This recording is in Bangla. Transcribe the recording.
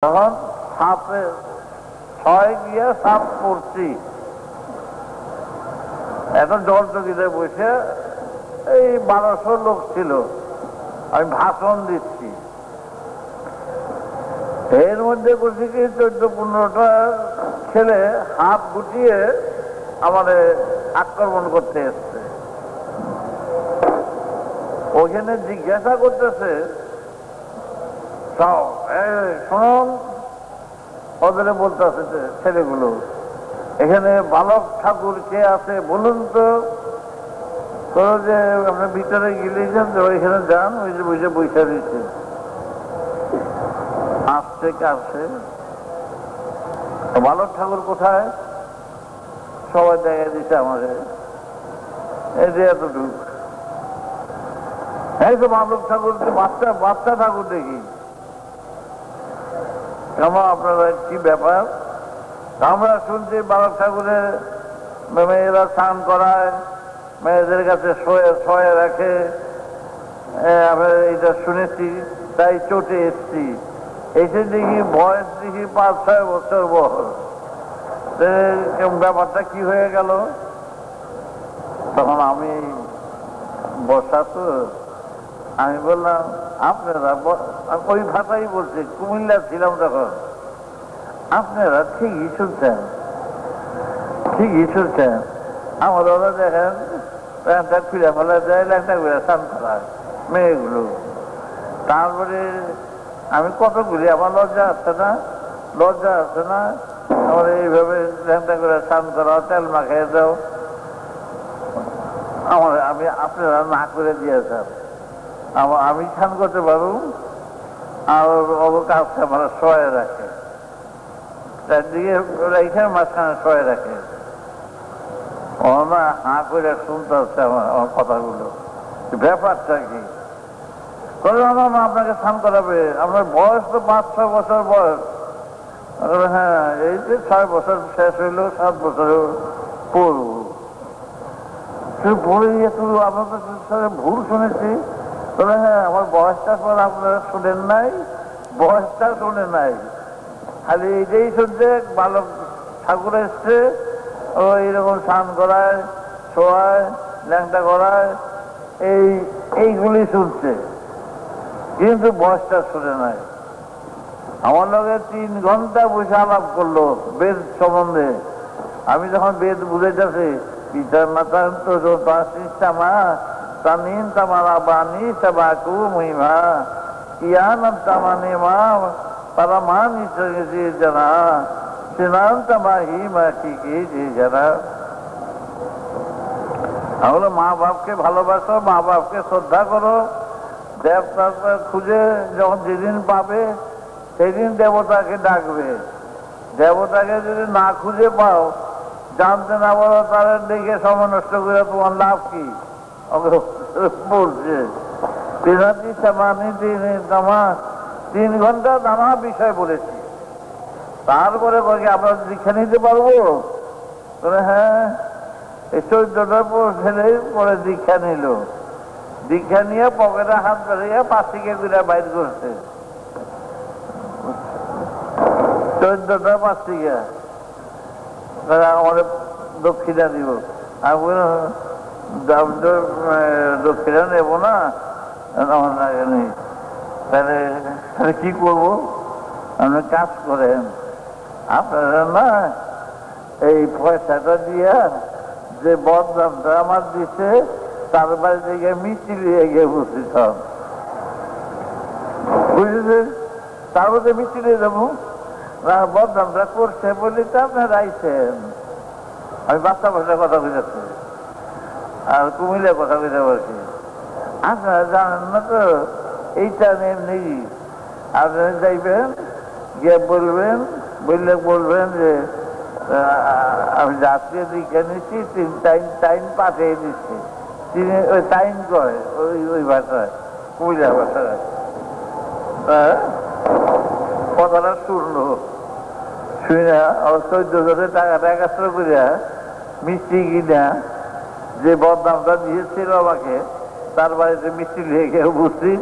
তখন সাপে ছয় গিয়ে সাপ পড়ছি, এখন জল চকিতে বসে এই 1200 লোক ছিল, আমি ভাষণ দিচ্ছি। এর মধ্যে করছি কি 14-15টা ছেলে হাত গুটিয়ে আমাদের আক্রমণ করতে এসছে। ওখানে জিজ্ঞাসা করতেছে, শুনুন, ওদের বলতেছে ছেলেগুলো, এখানে বালক ঠাকুর কে আছে বলুন তো। যে আপনার ভিতরে গিয়েছেন, ওইখানে যান, ওই যে বসে বৈশা দিচ্ছে। আসছে কাছে, বালক ঠাকুর কোথায়? সবাই দেখা দিচ্ছে আমাকে, এই যে এতটুকু। এই তো বালক ঠাকুর, বাচ্চা বাচ্চা ঠাকুর দেখি। কেমন আপনারা কি ব্যাপার? আমরা শুনছি বালক ঠাকুরের মেয়েরা স্নান করায়, মেয়েদের কাছে শয়ে রাখে, আমরা এটা শুনেছি, তাই চটে এসছি। এসে দেখি বয়স দেখি 5-6 বছর বয়স। ব্যাপারটা কি হয়ে গেল? তখন আমি বসা তো, আমি বললাম আপনারা, ওই ভাষাই বলছে, কুমিল্লা ছিলাম তখন, আপনারা ঠিকই শুনছেন, ঠিকই শুনছেন। আমার ওরা দেখেন ল্যাংটা খুলে ফেলা যায়, ল্যাংটা করে স্নান করায় মেয়েগুলো। তারপরে আমি কতগুলি, আমার লজ্জা আসছে না, লজ্জা আসছে না, আমার এইভাবে ল্যাংটা করে স্নান করা, তেল মাখিয়ে দাও। আমি আপনারা না করে দিয়েছেন, আমি স্নান করতে পারবো, আর কাজটা আমার শয়ে রাখে, চারদিকে রেখে মাঝখানে শয়ে রাখে। ওরা হাঁ করে শুনতে হচ্ছে আমার কথাগুলো, ব্যাপারটা কি? আপনাকে স্নান করাবে, আপনার বয়স তো 5-6 বছর বয়স। হ্যাঁ, এই যে 6 বছর শেষ হইলো, 7 বছর পড়ব। পড়ে গিয়ে তুই আপনাদের ভুল শুনেছি। তবে হ্যাঁ, আমার বয়সটা পর আপনারা শোনেন নাই, বয়সটা শোনে নাই, খালি এইটাই শুনছে বালক ঠাকুর এসছে, ও এইরকম স্নান করায়, শোয়ায়, ল্যাংটা করায়, এইগুলি শুনছে, কিন্তু বয়সটা শুনে নাই। আমার লগে 3 ঘন্টা বসে আলাপ করলো বেদ সম্বন্ধে। আমি যখন বেদ বুঝাইতেছি, পিতার মাতা মা তামিন তামারা বাণী সবাকু মহিমা ইয়ান তামানে মা পরমান জানা সিনান্ত মাহি মা কি জানা। তাহলে মা বাপকে ভালোবাসো, মা বাপকে শ্রদ্ধা করো, দেবতা খুঁজে যখন যেদিন পাবে সেদিন দেবতাকে ডাকবে। দেবতাকে যদি না খুঁজে পাও, জানতে না পারো, তারা দেখে সময় নষ্ট করে তোমার লাভ কি? বলছে 3 ঘন্টা নানা বিষয় বলেছি। তারপরে আমরা দীক্ষা নিতে পারবো? হ্যাঁ, এই 14টা ছেলে পরে দীক্ষা নিল। দীক্ষা নিয়ে পকেটে হাত বেরিয়ে পাশিকে ঘুরে বাইর করছে। 14টা পাশিকা আমাদের দক্ষিণা দিব। আমি দক্ষিণা নেবো না, তাহলে কি করবো? আপনি কাজ করেন, আপনারা না এই পয়সাটা দিয়া যে বদনামটা আমার দিচ্ছে, তার বাড়ি থেকে মিষ্টি নিয়ে গিয়ে উপস্থিত হন। বুঝেছেন? তার মধ্যে মিষ্টি নিয়ে যাবো, বদনামটা করছে বলে তো আপনারা আইছেন। আমি বাচ্চা ভাষায় কথা বুঝাচ্ছি, আর কুমিল্লার কথা বুঝতে পারছি। আপনারা জানেন না তো, এইটা এমনি আপনারা যাইবেন, গিয়ে বলবেন, বলবেন যে আমি রাত্রে দীক্ষা নিচ্ছি, 3 টাইম পাঠিয়ে দিচ্ছি। ওই টাইম কয় ওই ভাষায়, কুমিল্লা ভাষায়। কথাটা শুনলো, শুনে আমার 14 টাকাটা একাত্র করিয়া মিষ্টি কিনা যে বদনামটা দিয়েছিল আমাকে, তার বাড়িতে মিষ্টি নিয়ে গিয়ে উপস্থিত।